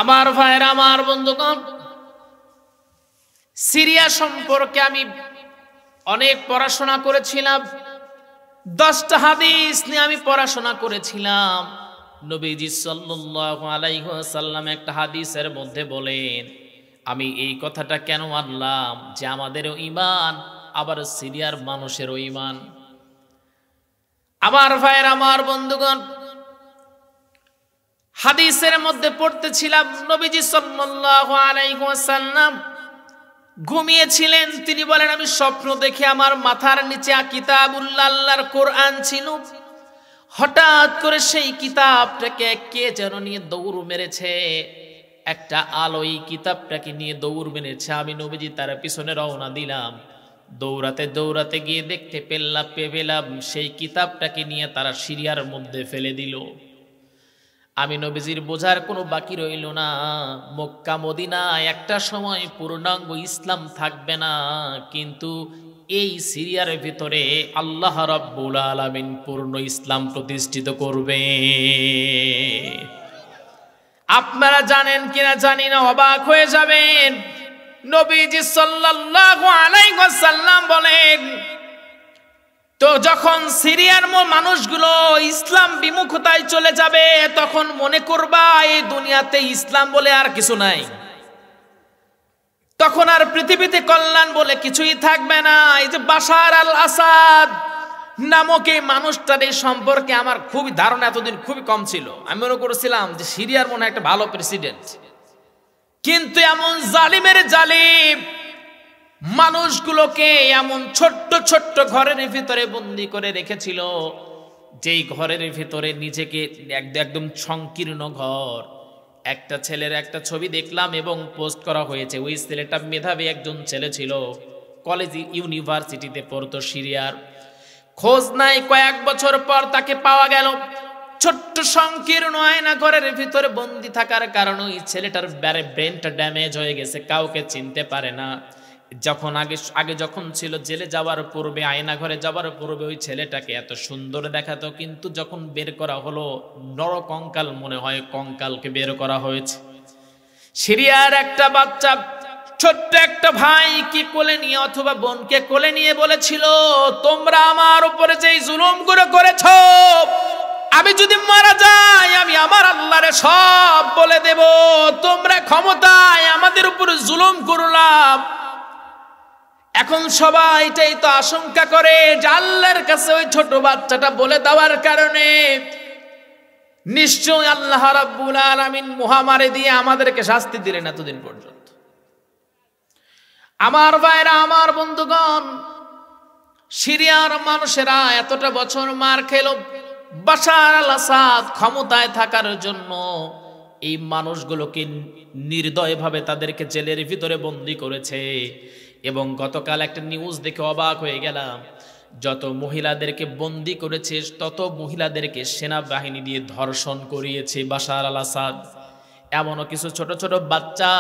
আমার ভাইয়েরা, আমার বন্ধুগণ, সিরিয়া সম্পর্কে আমি অনেক পড়াশোনা করেছিলাম। 10টা হাদিস নিয়ে আমি পড়াশোনা করেছিলাম। নবীজি সাল্লাল্লাহু আলাইহি ওয়াসাল্লাম একটা হাদিসের মধ্যে বলেন, আমি এই কথাটা কেন আনলাম যে আমাদেরও ঈমান, আবার সিরিয়ার মানুষেরও ঈমান। আমার ভাইয়েরা, আমার বন্ধুগণ, হাদিসের মধ্যে পড়তেছিলাম নবীজি সাল্লাল্লাহু আলাইহি ওয়াসাল্লাম ঘুমিয়েছিলেন। তিনি বলেন, আমি স্বপ্ন দেখে আমার মাথার নিচে কিতাবুল্লাহ, আল্লাহর কোরআন ছিল। হঠাৎ করে সেই কিতাবটাকে কে যেন নিয়ে দৌড় মেরেছে। একটা আলোই কিতাবটাকে নিয়ে দৌড় মেরেছে। আমি নবীজি তার পিছনে রওনা দিলাম। দৌড়াতে দৌড়াতে গিয়ে দেখতে পেলাম সেই কিতাবটাকে নিয়ে তারা সিরিয়ার মধ্যে ফেলে দিল। আমি নবীজির বোঝার কোনো বাকি রইল না, মক্কা মদিনায় একটা সময় পূর্ণাঙ্গ ইসলাম থাকবে না, কিন্তু এই সিরিয়ার ভিতরে আল্লাহ রাব্বুল আলামিন পূর্ণ ইসলাম প্রতিষ্ঠিত করবে। আপনারা জানেন কিনা জানি না, অবাক হয়ে যাবেন। নবীজি সাল্লাল্লাহু আলাইহি ওয়াসাল্লাম বলেন, তো যখন সিরিয়ার মানুষগুলো ইসলাম বিমুখতায় চলে যাবে, তখন মনে করবা এই দুনিয়াতে ইসলাম বলে আর কিছু নাই, তখন আর পৃথিবীতে কল্যাণ বলে কিছুই থাকবে না। এই যে বাশার আল আসাদ নামক এই মানুষটার এই সম্পর্কে আমার খুবই ধারণা এতদিন খুবই কম ছিল। আমি মনে করেছিলাম যে সিরিয়ার মনে হয় একটা ভালো প্রেসিডেন্ট, কিন্তু এমন জালিমের জালিম মানুষগুলোকে এমন ছোট্ট ছোট্ট ঘরের ভিতরে বন্দি করে রেখেছিল, যেই ঘরের ভিতরে নিজেকে একদম সংকীর্ণ ঘর। একটা ছেলের একটা ছবি দেখলাম এবং পোস্ট করা হয়েছে। ওই ছেলেটা মেধাবী একজন ছেলে ছিল, কলেজ ইউনিভার্সিটিতে পড়তো সিরিয়ার। খোঁজ নাই, কয়েক বছর পর তাকে পাওয়া গেল। ছোট্ট সংকীর্ণ আয়না ঘরের ভিতরে বন্দি থাকার কারণে ওই ছেলেটার ব্রেনটা ড্যামেজ হয়ে গেছে, কাউকে চিনতে পারে না। যখন আগে যখন ছিল জেলে যাওয়ার পূর্বে, আয়না ঘরে যাওয়ার পূর্বে ওই ছেলেটাকে এত সুন্দর দেখাতো, কিন্তু যখন বের করা হলো নরকঙ্কাল মনে হয়, কঙ্কালকে বের করা হয়েছে। সিরিয়ার একটা বাচ্চা ছোট্ট একটা ভাইকে কোলে নিয়ে অথবা বোনকে কোলে নিয়ে বলেছিল, তোমরা আমার উপরে যেই জুলুমগুলো করেছো, আমি যদি মারা যাই আমি আমার আল্লাহরে সব বলে দেব। তোমরা ক্ষমতায় আমাদের উপর জুলুম করলাম। এখন সবাই এটাই তো আশঙ্কা করে যে আল্লাহর কাছে ওই ছোট বাচ্চাটা বলে দেওয়ার কারণে নিশ্চয় আল্লাহ রাব্বুল আলামিন মহামারী দিয়ে আমাদেরকে শাস্তি দিলেন এতদিন পর্যন্ত। আমার ভাইরা, আমার বন্ধুগণ, সিরিয়ার মানুষেরা এতটা বছর মার খেল বাশার আল আসাদ ক্ষমতায় থাকার জন্য। এই মানুষগুলোকে নির্দয়ভাবে তাদেরকে জেলের ভিতরে বন্দী করেছে। এবং গতকাল একটা নিউজ দেখে অবাক হয়ে গেলাম, যত মহিলাদেরকে বন্দী করেছে তত মহিলাদেরকে সেনাবাহিনী দিয়ে ধর্ষণ করিয়েছে বাশার আল আসাদ। এমনও কিছু ছোট ছোট বাচ্চা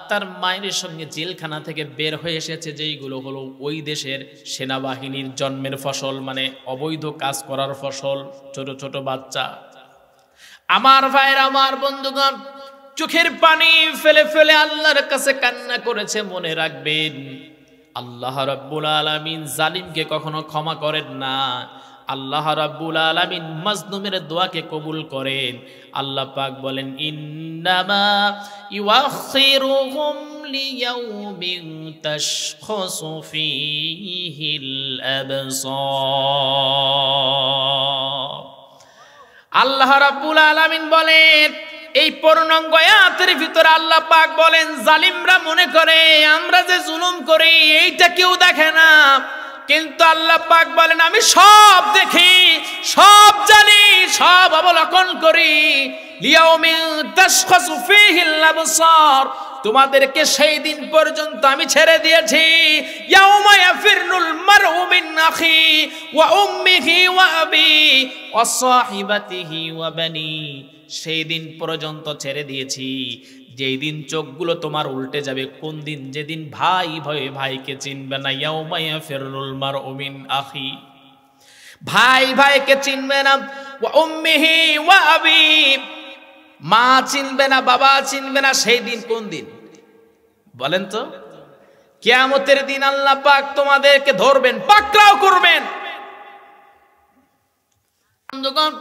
তার মায়ের সঙ্গে জেলখানা থেকে বের হয়ে এসেছে, যেইগুলো হলো ওই দেশের সেনাবাহিনীর জন্মের ফসল, মানে অবৈধ কাজ করার ফসল, ছোট ছোট বাচ্চা। আমার ভাইয়ের, আমার বন্ধুগণ, চোখের পানি ফেলে ফেলে আল্লাহর কাছে কান্না করেছে। মনে রাখবেন, আল্লাহ রাব্বুল আলামিন জালিমকে কখনো ক্ষমা করেন না। আল্লাহ রাব্বুল আলামিন মাজলুমের দোয়াকে কবুল করেন। আল্লাহ পাক বলেন, ইন্নামা ইউআখিরুহুম লিয়াউমিন তাশখাসু ফীহিল আবসার। আল্লাহ রাব্বুল আলামিন বলেন, এই পূর্ণাঙ্গ আয়াতের ভিতরে আল্লাহ পাক বলেন, জালিমরা মনে করে আমরা যে জুলুম করি এইটা কেউ দেখে না, কিন্তু আল্লাহ পাক বলেন আমি সব দেখি, সব জানি, সব অবলোকন করি। লিয়াউমিন তাশখাসু ফীহিল আবসার, তোমাদেরকে সেই দিন পর্যন্ত আমি ছেড়ে দিয়েছি। ইয়াউমা ইয়াফিরুল মারউ মিন আখি ওয়া উম্মিহি ওয়া আবি ওয়া সাহিবাতিহি ওয়া বানি, সেই দিন পর্যন্ত ছেড়ে দিয়েছি যেই দিন চোখগুলো তোমার উল্টে যাবে। কোন দিন? যেদিন ভাই ভয়ে ভাইকে চিনবে না। ইয়াউমা ইয়াফিরুল মারউ মিন আখি, ভাই ভাইকে চিনবে না। ওয়া উম্মিহি ওয়া আবি, মা চিনবে না, বাবা চিনবে না। সেই দিন কোন দিন বলেন তো? কিয়ামতের দিন আল্লাহ পাক তোমাদেরকে ধরবেন, পাকড়াও করবেন। বন্ধুগণ,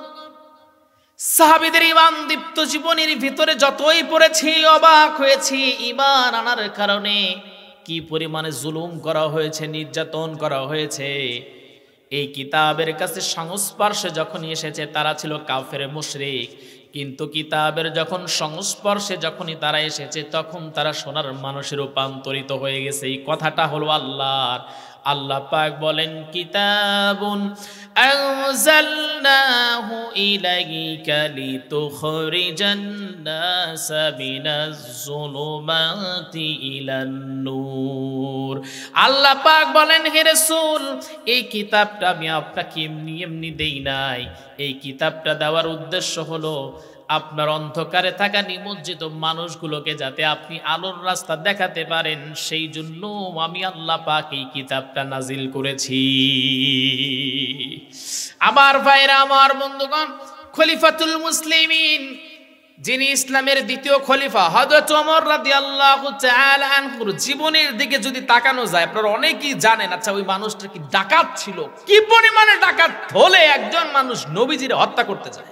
সাহাবীদের ঈমান দীপ্ত জীবনের ভিতরে যতই পড়েছি অবাক হয়েছি, ঈমান আনার কারণে কি পরিমাণে জুলুম করা হয়েছে, নির্যাতন করা হয়েছে। এই কিতাবের কাছে সংস্পর্শে যখনই এসেছে তারা ছিল কাফের মুশরিক, কিন্তু কিতাবের যখন সংস্পর্শে যখনই তারা এসেছে তখন তারা সোনার মানুষে রূপান্তরিত হয়ে গেছে। এই কথাটা হলো আল্লাহর। আল্লাহ পাক বলেন, কিতাবুন আনজালনাহু ইলাইকা লিতুখরিজান নাসা মিনাজ যুলুমাতি ইলান নূর। আল্লাহ পাক বলেন, হে রাসূল, এই কিতাবটা আমি আপনাকে এমনি এমনি দেই নাই। এই কিতাবটা দেওয়ার উদ্দেশ্য হলো আপনার অন্ধকারে থাকা নিমজ্জিত মানুষগুলোকে যাতে আপনি আলোর রাস্তা দেখাতে পারেন, সেই জন্য আমি আল্লাহ পাক এই কিতাবটা নাজিল করেছি। আমার ভাইরা, আমার বন্ধুগণ, খলিফাতুল মুসলিমিন, যিনি ইসলামের দ্বিতীয় খলিফা, হযরত ওমর রাদিয়াল্লাহু তাআলা আনহুর জীবনের দিকে যদি তাকানো যায়, আপনারা অনেকেই জানেন। আচ্ছা, ওই মানুষটা কি ডাকাত ছিল? কি পরিমাণে ডাকাত হলে একজন মানুষ নবীজির হত্যা করতে চায়?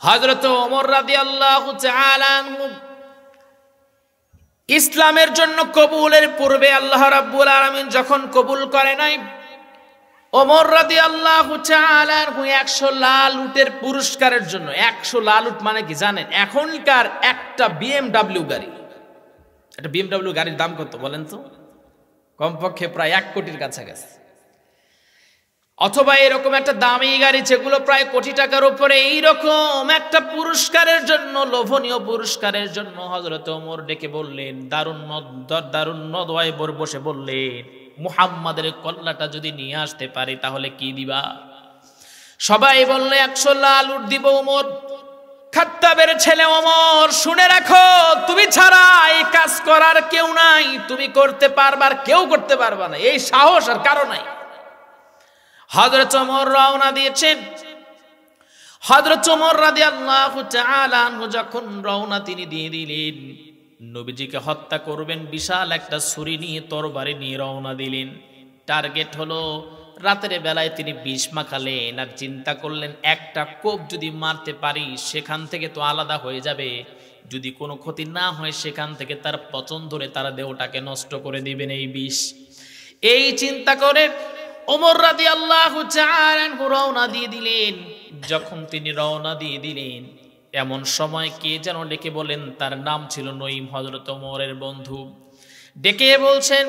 হযরত ওমর রাদিয়াল্লাহু তাআলা আনহু ইসলামের জন্য কবুলের পূর্বে আল্লাহ রাব্বুল আলামিন যখন কবুল করে নাই, ওমর রাদিয়াল্লাহু তাআলা আনহু 100 লাল উটের পুরস্কারের জন্য, 100 লাল উট মানে কি জানেন? এখনকার একটা বিএমডব্লিউ গাড়ি, একটা বিএমডব্লিউ গাড়ির দাম কত বলেন তো? কমপক্ষে প্রায় 1 কোটির কাছাকাছি। অথবা এরকম একটা দামি গাড়ি যেগুলো প্রায় কোটি টাকার উপরে, এইরকম একটা পুরস্কারের জন্য, লোভনীয় পুরস্কারের জন্য হযরত ওমর ডেকে বললেন, দারুন নদওয়ায় বসে বললেন, মুহাম্মাদের কল্লাটা যদি নিয়ে আসতে পারি তাহলে কি দিবা? সবাই বললে 100 লাল উট দিব। ওমর, খাত্তাবের ছেলে ওমর, শুনে রাখো, তুমি ছাড়া এই কাজ করার কেউ নাই। তুমি করতে পারবা, আর কেউ করতে পারবা না, এই সাহস আর কারো নাই। হযরত ওমর রওনা দিয়েছেন। হযরত ওমর রাদিয়াল্লাহু তাআলা আনহু যখন রওনা তিনি দিয়ে দিলেন, নবীজিকে হত্যা করবেন, বিশাল একটা ছুরি নিয়ে, তরবারি নিয়ে রওনা দিলেন। টার্গেট হলো রাতের বেলায় তিনি বিষ মাখালেন, আর চিন্তা করলেন একটা কোপ যদি মারতে পারি সেখান থেকে তো আলাদা হয়ে যাবে, যদি কোনো ক্ষতি না হয় সেখান থেকে তার পচন ধরে তারা দেহটাকে নষ্ট করে দিবেন এই বিষ। এই চিন্তা করে ওমর রাদিয়াল্লাহু তাআলা আনহু রওনা দিয়ে দিলেন। যখন তিনি রওনা দিয়ে দিলেন, এমন সময় কে যেন ডেকে বলেন, তার নাম ছিল নঈম, হযরত ওমরের বন্ধু। ডেকে বলছেন,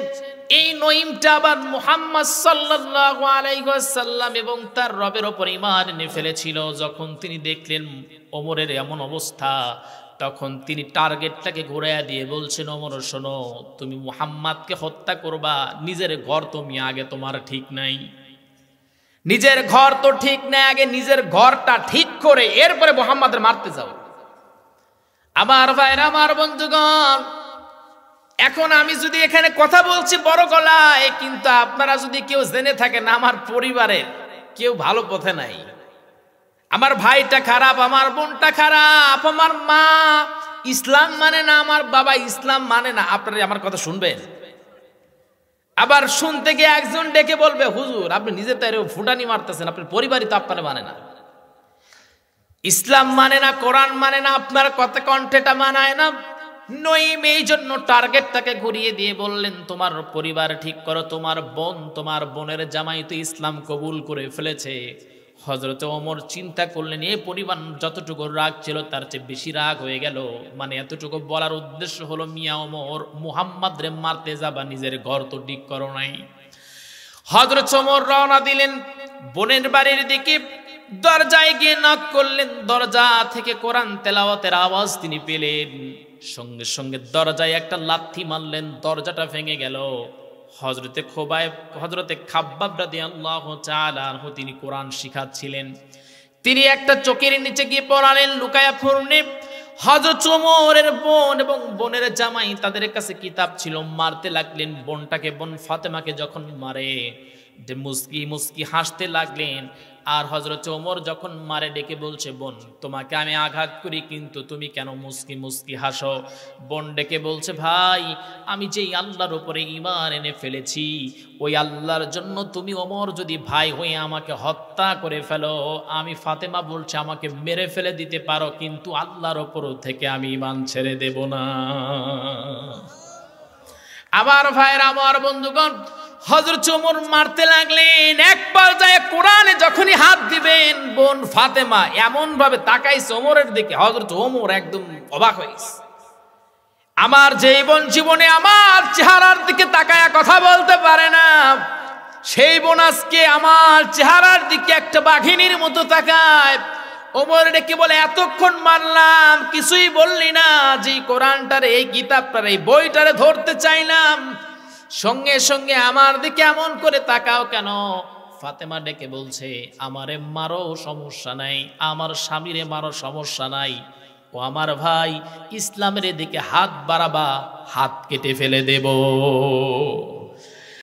এই নঈমটা আবার মুহাম্মদ সাল্লাল্লাহু আলাইহি ওয়াসাল্লাম এবং তার রবের উপর ঈমান এনে ফেলেছিল। যখন তিনি দেখলেন ওমরের এমন অবস্থা, তখন তিনি টার্গেটটাকে ঘুরাইয়া দিয়ে বলছেন, ওমর শোনো, তুমি মুহাম্মাদকে হত্যা করবা, নিজের ঘর তুমি আগে তোমার ঠিক নাই, নিজের ঘর তো ঠিক নাই, আগে নিজের ঘরটা ঠিক করে এরপরে মুহাম্মাদের মারতে যাও। আমার ভাইরা, আমার বন্ধুগণ, এখন আমি যদি এখানে কথা বলছি বড় গলায়, কিন্তু আপনারা যদি কেউ জেনে থাকেন আমার পরিবারের কেউ ভালো পথে নাই, আমার ভাইটা খারাপ, আমার বোনটা খারাপ, আমার মা ইসলাম মানে না, আমার বাবা ইসলাম মানে না, আপনারা আমার কথা শুনবেন। আবার শুনতে গিয়ে একজন ডেকে বলবে, হুজুর আপনি নিজে তো ফুটানি মারতেছেন, আপনার পরিবারই তো আপনারা মানে না, ইসলাম মানে না, কোরআন মানে না, আপনার কথা কণ্ঠেটা মানায় না। নঈম এই জন্য টার্গেটটাকে ঘুরিয়ে দিয়ে বললেন, তোমার পরিবার ঠিক করো, তোমার বোনের জামাই তো ইসলাম কবুল করে ফেলেছে। হযরত ওমর চিন্তা করলেন, এই পরিমাণ যতটুকু রাগ ছিল তার চেয়ে বেশি রাগ হয়ে গেল। মানে এতটুকু বলার উদ্দেশ্য হলো, মিয়া ওমর, মুহাম্মদ রে মারতে যাবা, নিজের ঘর তো ঠিক করো নাই। হযরত ওমর রওনা দিলেন বোনের বাড়ির দিকে। দরজায় গিয়ে নক করলেন, দরজা থেকে কোরআন তেলাওয়াতের আওয়াজ তিনি পেলেন। সঙ্গে সঙ্গে দরজায় একটা লাথি মারলেন, দরজাটা ভেঙে গেল। হযরতে খাব্বাব রাদিয়াল্লাহু তাআলা আনহু তিনি কোরআন শিখাচ্ছিলেন, তিনি একটা চোখের নিচে গিয়ে পড়ালেন লুকায়া পড়নে। হযরত ওমরের বোন এবং বোনের জামাই, তাদের কাছে কিতাব ছিল, মারতে লাগলেন বোনটাকে। বোন ফাতেমাকে যখন মারে, যে মুস্কি মুস্কি হাসতে লাগলেন। আর হযরত ওমর যখন মারে ডেকে বলছে, বোন তোমাকে আমি আঘাত করি কিন্তু তুমি কেন মুস্কি মুস্কি হাসো? বোন ডেকে বলছে, ভাই আমি যেই আল্লাহর উপরে ঈমান এনে ফেলেছি ওই আল্লাহর জন্য তুমি ওমর যদি ভাই হয়ে আমাকে হত্যা করে ফেলো, আমি ফাতেমা বলছে আমাকে মেরে ফেলে দিতে পারো, কিন্তু আল্লাহর উপর থেকে আমি ঈমান ছেড়ে দেব না। আবার ভাইরা আমার, বন্ধুগণ, হযরত ওমর মারতে লাগলেন। এক পর্যায়ে কোরআনে যখনই হাত দিবেন, বোন ফাতেমা এমন ভাবে তাকাইছে ওমরের দিকে, হযরত ওমর একদম অবাক হয়েছে। আমার যেই বোন জীবনে আমার চেহারার দিকে তাকায়া কথা বলতে পারে না, সেই বোন আজকে আমার চেহারার দিকে একটা বাঘিনীর মতো তাকায়। ওমর ডেকে বলে, এতক্ষণ মারলাম কিছুই বললি না, যে কোরআনটারে এই কিতাবটারে এই বইটারে ধরতে চাইলাম, সঙ্গে সঙ্গে আমার দিকে এমন করে তাকাও কেন? ফাতেমা ডেকে বলছে, আমারে মারো সমস্যা নাই, আমার স্বামীরে মারো সমস্যা নাই, ও আমার ভাই ইসলামের দিকে হাত বাড়াবা হাত কেটে ফেলে দেব।